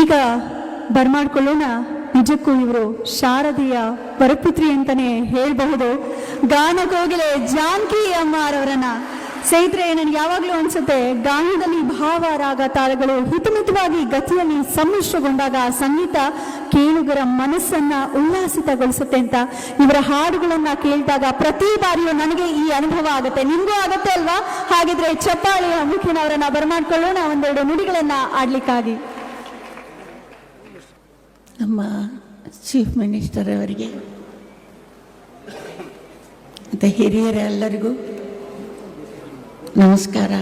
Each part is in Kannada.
ಈಗ ಬರ್ಮಾಡ್ಕೊಳ್ಳೋಣ. ನಿಜಕ್ಕೂ ಇವರು ಶಾರದೆಯ ವರಪುತ್ರಿ ಅಂತಾನೆ ಹೇಳಬಹುದು. ಗಾನಕೋಗಿಲೆ ಜಾನಕಿ ಅಮ್ಮರವರನ್ನ ಸ್ನೇಹಿತರೆ, ನನಗೆ ಯಾವಾಗಲೂ ಅನ್ಸುತ್ತೆ, ಗಾನದಲ್ಲಿ ಭಾವ ರಾಗ ತಾಳಗಳು ಹಿತಮಿತವಾಗಿ ಗತಿಯಲ್ಲಿ ಸಮ್ಮಿಶ್ರಗೊಂಡಾಗ ಸಂಗೀತ ಕೇಳುಗರ ಮನಸ್ಸನ್ನ ಉಲ್ಲಾಸಿತಗೊಳಿಸುತ್ತೆ ಅಂತ. ಇವರ ಹಾಡುಗಳನ್ನ ಕೇಳಿದಾಗ ಪ್ರತಿ ಬಾರಿಯೂ ನನಗೆ ಈ ಅನುಭವ ಆಗುತ್ತೆ. ನಿಮಗೂ ಆಗುತ್ತೆ ಅಲ್ವಾ? ಹಾಗಿದ್ರೆ ಚಪ್ಪಾಳೆಯ ಮುಖಿನವರನ್ನ ಬರಮಾಡ್ಕೊಳ್ಳೋಣ ಒಂದೆರಡು ನುಡಿಗಳನ್ನ ಆಡ್ಲಿಕ್ಕಾಗಿ. ನಮ್ಮ ಚೀಫ್ ಮಿನಿಸ್ಟರ್ ಅವರಿಗೆ ಮತ್ತು ಹಿರಿಯರೆಲ್ಲರಿಗೂ ನಮಸ್ಕಾರ.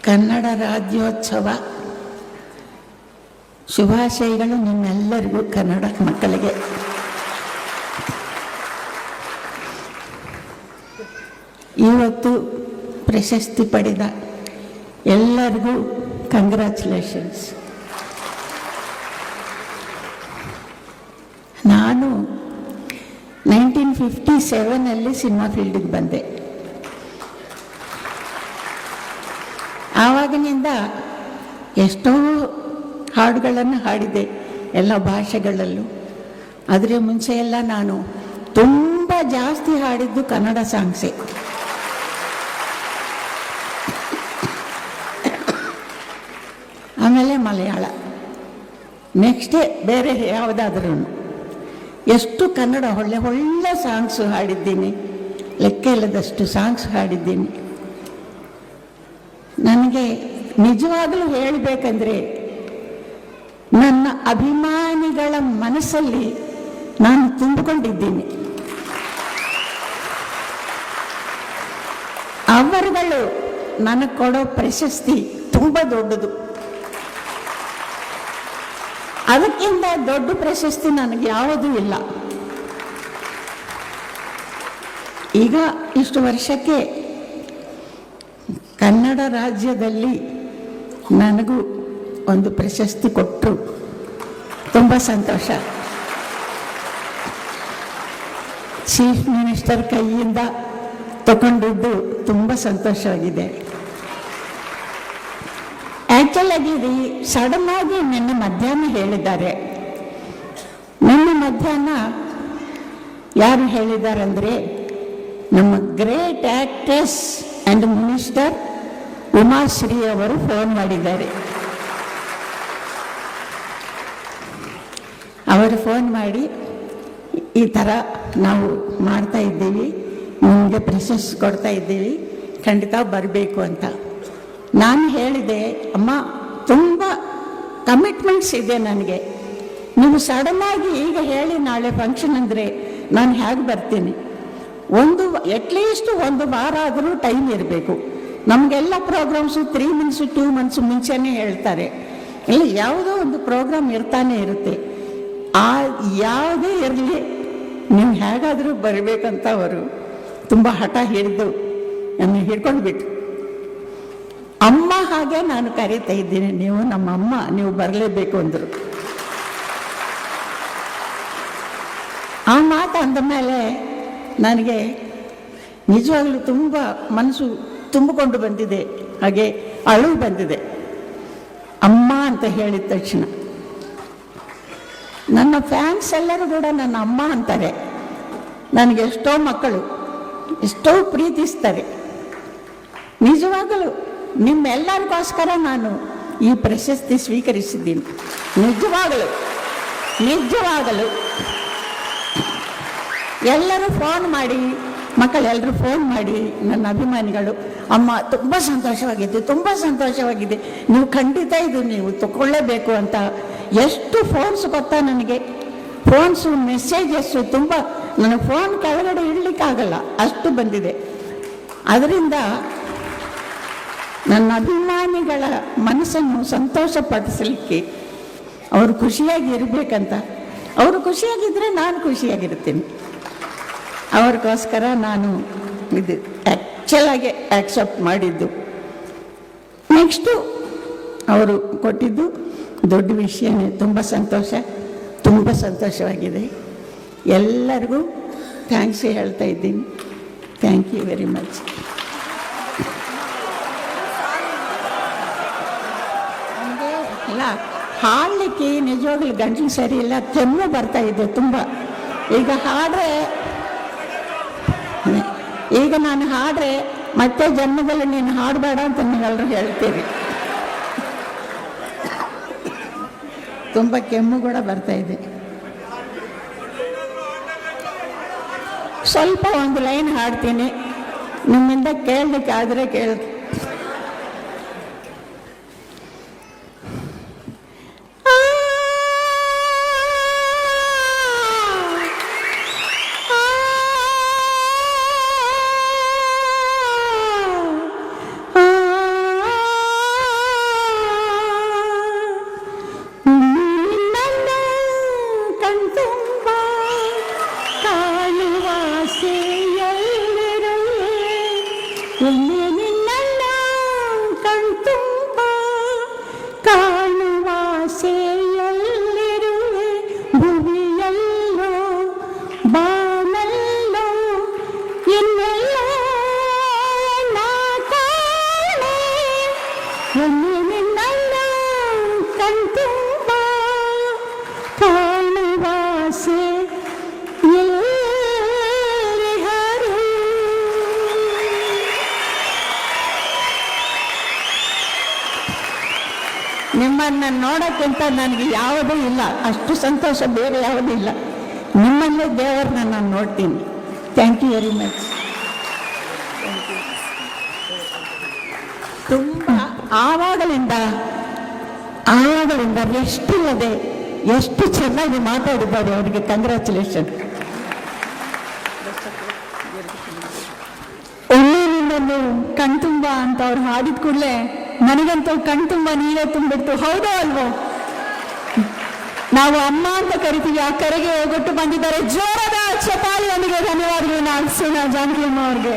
ಕನ್ನಡ ರಾಜ್ಯೋತ್ಸವ ಶುಭಾಶಯಗಳು ನಿಮ್ಮೆಲ್ಲರಿಗೂ, ಕನ್ನಡ ಮಕ್ಕಳಿಗೆ. ಇವತ್ತು ಪ್ರಶಸ್ತಿ ಪಡೆದ ಎಲ್ಲರಿಗೂ ಕಂಗ್ರ್ಯಾಚುಲೇಷನ್ಸ್. ನಾನು 1957 ಸಿನಿಮಾ ಫೀಲ್ಡಿಗೆ ಬಂದೆ. ಆವಾಗಿನಿಂದ ಎಷ್ಟೋ ಹಾಡುಗಳನ್ನು ಹಾಡಿದೆ, ಎಲ್ಲ ಭಾಷೆಗಳಲ್ಲೂ. ಆದರೆ ಮುಂಚೆ ಎಲ್ಲ ನಾನು ತುಂಬ ಜಾಸ್ತಿ ಹಾಡಿದ್ದು ಕನ್ನಡ ಸಾಂಗ್ಸೇ. ಆಮೇಲೆ ಮಲಯಾಳ, ನೆಕ್ಸ್ಟೇ ಬೇರೆ ಯಾವುದಾದ್ರೂ. ಎಷ್ಟು ಕನ್ನಡ ಒಳ್ಳೆ ಒಳ್ಳೆ ಸಾಂಗ್ಸು ಹಾಡಿದ್ದೀನಿ, ಲೆಕ್ಕ ಇಲ್ಲದಷ್ಟು ಸಾಂಗ್ಸ್ ಹಾಡಿದ್ದೀನಿ. ನನಗೆ ನಿಜವಾಗಲೂ ಹೇಳಬೇಕಂದ್ರೆ, ನನ್ನ ಅಭಿಮಾನಿಗಳ ಮನಸ್ಸಲ್ಲಿ ನಾನು ತುಂಬಿಕೊಂಡಿದ್ದೀನಿ. ಅವರುಗಳು ನನಗೆ ಕೊಡೋ ಪ್ರಶಸ್ತಿ ತುಂಬ ದೊಡ್ಡದು. ಅದಕ್ಕಿಂತ ದೊಡ್ಡ ಪ್ರಶಸ್ತಿ ನನಗೆ ಯಾವುದೂ ಇಲ್ಲ. ಈಗ ಇಷ್ಟು ವರ್ಷಕ್ಕೆ ಕನ್ನಡ ರಾಜ್ಯದಲ್ಲಿ ನನಗೂ ಒಂದು ಪ್ರಶಸ್ತಿ ಕೊಟ್ಟರು, ತುಂಬ ಸಂತೋಷ. ಚೀಫ್ ಮಿನಿಸ್ಟರ್ ಕೈಯಿಂದ ತಗೊಂಡಿದ್ದು ತುಂಬ ಸಂತೋಷವಾಗಿದೆ. ಆ್ಯಕ್ಚುಲಾಗಿ ಸಡನ್ ಆಗಿ ನಿನ್ನೆ ಮಧ್ಯಾಹ್ನ ಹೇಳಿದ್ದಾರೆ. ನಿನ್ನೆ ಮಧ್ಯಾಹ್ನ ಯಾರು ಹೇಳಿದಾರಂದರೆ, ನಮ್ಮ great actress and minister Umashree ಅವರು ಫೋನ್ ಮಾಡಿದ್ದಾರೆ. ಅವರು ಫೋನ್ ಮಾಡಿ, ಈ ಥರ ನಾವು ಮಾಡ್ತಾ ಇದ್ದೀವಿ, ನಿಮಗೆ ಪ್ರಶಸ್ತಿ ಕೊಡ್ತಾ ಇದ್ದೀವಿ, ಖಂಡಿತ ಬರಬೇಕು ಅಂತ. ನಾನು ಹೇಳಿದೆ, ಅಮ್ಮ ತುಂಬ ಕಮಿಟ್ಮೆಂಟ್ಸ್ ಇದೆ ನನಗೆ, ನೀವು ಸಡನ್ನಾಗಿ ಈಗ ಹೇಳಿ ನಾಳೆ ಫಂಕ್ಷನ್ ಅಂದರೆ ನಾನು ಹೇಗೆ ಬರ್ತೀನಿ? ಅಟ್ಲೀಸ್ಟ್ ಒಂದು ವಾರ ಆದರೂ ಟೈಮ್ ಇರಬೇಕು. ನಮಗೆಲ್ಲ ಪ್ರೋಗ್ರಾಮ್ಸು 3 months 2 months ಮುಂಚೆನೇ ಹೇಳ್ತಾರೆ. ಇಲ್ಲ, ಯಾವುದೋ ಒಂದು ಪ್ರೋಗ್ರಾಮ್ ಇರ್ತಾನೆ ಇರುತ್ತೆ. ಯಾವುದೇ ಇರಲಿ, ನೀವು ಹೇಗಾದರೂ ಬರಬೇಕಂತ ಅವರು ತುಂಬ ಹಠ ಹಿಡಿದು ನನ್ನ ಹಿಡ್ಕೊಂಡ್ಬಿಟ್ಟು, ಅಮ್ಮ ಹಾಗೆ ನಾನು ಕರೀತಾ ಇದ್ದೀನಿ, ನೀವು ನಮ್ಮ ಅಮ್ಮ, ನೀವು ಬರಲೇಬೇಕು ಅಂದರು. ಆ ಮಾತು ಅಂದ ಮೇಲೆ ನನಗೆ ನಿಜವಾಗ್ಲೂ ತುಂಬ ಮನಸ್ಸು ತುಂಬಿಕೊಂಡು ಬಂದಿದೆ, ಹಾಗೆ ಅಳು ಬಂದಿದೆ. ಅಮ್ಮ ಅಂತ ಹೇಳಿದ ತಕ್ಷಣ ನನ್ನ ಫ್ಯಾನ್ಸ್ ಎಲ್ಲರೂ ಕೂಡ ನನ್ನ ಅಮ್ಮ ಅಂತಾರೆ. ನನಗೆ ಎಷ್ಟೋ ಮಕ್ಕಳು ಎಷ್ಟೋ ಪ್ರೀತಿಸ್ತಾರೆ. ನಿಜವಾಗಲೂ ನಿಮ್ಮೆಲ್ಲರಿಗೋಸ್ಕರ ನಾನು ಈ ಪ್ರಶಸ್ತಿ ಸ್ವೀಕರಿಸಿದ್ದೀನಿ. ನಿಜವಾಗಲೂ ಎಲ್ಲರೂ ಫೋನ್ ಮಾಡಿ, ಮಕ್ಕಳೆಲ್ಲರೂ ಫೋನ್ ಮಾಡಿ, ನನ್ನ ಅಭಿಮಾನಿಗಳು, ಅಮ್ಮ ತುಂಬ ಸಂತೋಷವಾಗಿದೆ, ನೀವು ಖಂಡಿತ ಇದು ನೀವು ತಗೊಳ್ಳೇಬೇಕು ಅಂತ. ಎಷ್ಟು ಫೋನ್ಸ್ ಗೊತ್ತಾ ನನಗೆ, ಫೋನ್ಸು ಮೆಸೇಜಸ್ಸು ತುಂಬ, ನನಗೆ ಫೋನ್ ಕೆಳಗಡೆ ಇಡಲಿಕ್ಕಾಗಲ್ಲ, ಅಷ್ಟು ಬಂದಿದೆ. ಅದರಿಂದ ನನ್ನ ಅಭಿಮಾನಿಗಳ ಮನಸ್ಸನ್ನು ಸಂತೋಷಪಡಿಸಲಿಕ್ಕೆ, ಅವರು ಖುಷಿಯಾಗಿ ಇರಬೇಕಂತ, ಅವರು ಖುಷಿಯಾಗಿದ್ದರೆ ನಾನು ಖುಷಿಯಾಗಿರ್ತೀನಿ. ಅವ್ರಿಗೋಸ್ಕರ ನಾನು ಇದು ಆ್ಯಕ್ಚುಲಾಗಿ ಆಕ್ಸೆಪ್ಟ್ ಮಾಡಿದ್ದು. ನೆಕ್ಸ್ಟು ಅವರು ಕೊಟ್ಟಿದ್ದು ದೊಡ್ಡ ವಿಷಯನೇ. ತುಂಬ ಸಂತೋಷವಾಗಿದೆ. ಎಲ್ಲರಿಗೂ ಥ್ಯಾಂಕ್ಸ್ ಹೇಳ್ತಾ ಇದ್ದೀನಿ. Thank you very much. ನನಗೆ ಇಲ್ಲ ಹಾಡಲಿಕ್ಕೆ ನಿಜವಾಗ್ಲೂ ಗಂಟಲು ಸರಿ ಇಲ್ಲ, ಕೆಮ್ಮು ಬರ್ತಾ ಇದೆ ತುಂಬ. ಈಗ ನಾನು ಹಾಡ್ರೆ ಮತ್ತೆ ಜನ್ಮದಲ್ಲಿ ನೀನು ಹಾಡಬೇಡ ಅಂತ ನೀವೆಲ್ಲರೂ ಹೇಳ್ತೀರಿ. ತುಂಬ ಕೆಮ್ಮು ಕೂಡ ಬರ್ತಾ ಇದೆ. ಸ್ವಲ್ಪ ಒಂದು ಲೈನ್ ಹಾಡ್ತೀನಿ, ನಿಮ್ಮಿಂದ ಕೇಳಲಿಕ್ಕಾದರೆ ಕೇಳಿ. ನಿಮ್ಮನ್ನು ನೋಡೋಕ್ಕಿಂತ ನನಗೆ ಯಾವುದೂ ಇಲ್ಲ, ಅಷ್ಟು ಸಂತೋಷ ಬೇರೆ ಯಾವುದೂ ಇಲ್ಲ. ನಿಮ್ಮಲ್ಲೇ ದೇವರನ್ನ ನಾನು ನೋಡ್ತೀನಿ. Thank you very much. ತುಂಬ ಆವಾಗಲಿಂದ ಎಷ್ಟಿಲ್ಲದೆ ಎಷ್ಟು ಚೆನ್ನಾಗಿ ಮಾತಾಡಿದ್ದಾರೆ. ಅವರಿಗೆ ಕಂಗ್ರ್ಯಾಚುಲೇಷನ್. ಒಳ್ಳೆಯದು ಕಣ್ತುಂಬ ಅಂತ ಅವ್ರು ಹಾಡಿದ ಕೂಡಲೇ ನನಗಂತೂ ಕಣ್ತುಂಬ ನೀರೇ ತುಂಬಿಡ್ತು. ಹೌದೋ ಅಲ್ವೋ? ನಾವು ಅಮ್ಮ ಅಂತ ಕರಿತೀವಿ, ಆ ಕರೆಗೆ ಹೋಗೊಟ್ಟು ಬಂದಿದ್ದಾರೆ. ಜೋರದ ಚಪಾಲಿಯೊಂದಿಗೆ ಧನ್ಯವಾದಗಳು ನಾಲ್ಸೋಣ ಜಾನಕಿ ಅಮ್ಮ ಅವ್ರಿಗೆ.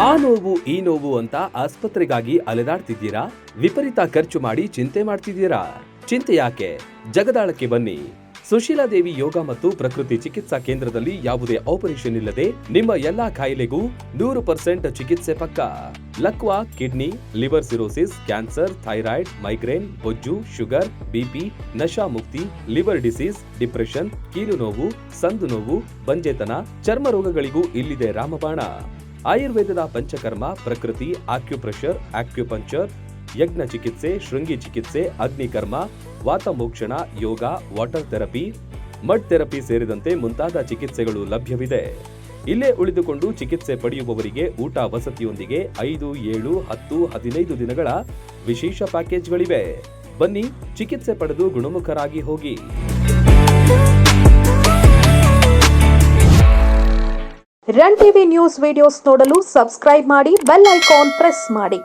ಆ ನೋವು ಈ ನೋವು ಅಂತ ಆಸ್ಪತ್ರೆಗಾಗಿ ಅಲೆದಾಡ್ತಿದ್ದೀರಾ? ವಿಪರೀತ ಖರ್ಚು ಮಾಡಿ ಚಿಂತೆ ಮಾಡ್ತಿದ್ದೀರಾ? ಚಿಂತೆ ಯಾಕೆ? ಜಗದಾಳಕ್ಕೆ ಬನ್ನಿ. ಸುಶೀಲಾ ದೇವಿ ಯೋಗ ಮತ್ತು ಪ್ರಕೃತಿ ಚಿಕಿತ್ಸಾ ಕೇಂದ್ರದಲ್ಲಿ ಯಾವುದೇ ಆಪರೇಷನ್ ಇಲ್ಲದೆ ನಿಮ್ಮ ಎಲ್ಲಾ ಕಾಯಿಲೆಗೂ 100% ಚಿಕಿತ್ಸೆ ಪಕ್ಕ. ಲಕ್ವಾ, kidney, liver cirrhosis, cancer, thyroid, migraine, ಬೊಜ್ಜು, ಶುಗರ್, ಬಿಪಿ, ನಶಾ ಮುಕ್ತಿ, ಲಿವರ್ ಡಿಸೀಸ್, ಡಿಪ್ರೆಷನ್, ಕೀಲು ನೋವು, ಸಂದು ನೋವು, ಬಂಜೆತನ, ಚರ್ಮ ರೋಗಗಳಿಗೂ ಇಲ್ಲಿದೆ ರಾಮಬಾಣ. ಆಯುರ್ವೇದದ ಪಂಚಕರ್ಮ, ಪ್ರಕೃತಿ, ಆಕ್ಯುಪ್ರೆಷರ್, ಆಕ್ಯುಪಂಕ್ಚರ್, ಯಜ್ಞ ಚಿಕಿತ್ಸೆ, ಶೃಂಗಿ ಚಿಕಿತ್ಸೆ, ಅಗ್ನಿಕರ್ಮ, ವಾತಮೋಕ್ಷಣ, ಯೋಗ, ವಾಟರ್ ಥೆರಪಿ, ಮಡ್ ಥೆರಪಿ ಸೇರಿದಂತೆ ಮುಂತಾದ ಚಿಕಿತ್ಸೆಗಳು ಲಭ್ಯವಿದೆ. ಇಲ್ಲೇ ಉಳಿದುಕೊಂಡು ಚಿಕಿತ್ಸೆ ಪಡೆಯುವವರಿಗೆ ಊಟ ವಸತಿಯೊಂದಿಗೆ 5, 7, 10, 15 ದಿನಗಳ ವಿಶೇಷ ಪ್ಯಾಕೇಜ್ಗಳಿವೆ. ಬನ್ನಿ, ಚಿಕಿತ್ಸೆ ಪಡೆದು ಗುಣಮುಖರಾಗಿ ಹೋಗಿ. ರನ್ ಟಿವಿ ನ್ಯೂಸ್ ವಿಡಿಯೋಸ್ ನೋಡಲು ಸಬ್ಸ್ಕ್ರೈಬ್ ಮಾಡಿ, ಬೆಲ್ ಐಕಾನ್ ಪ್ರೆಸ್ ಮಾಡಿ.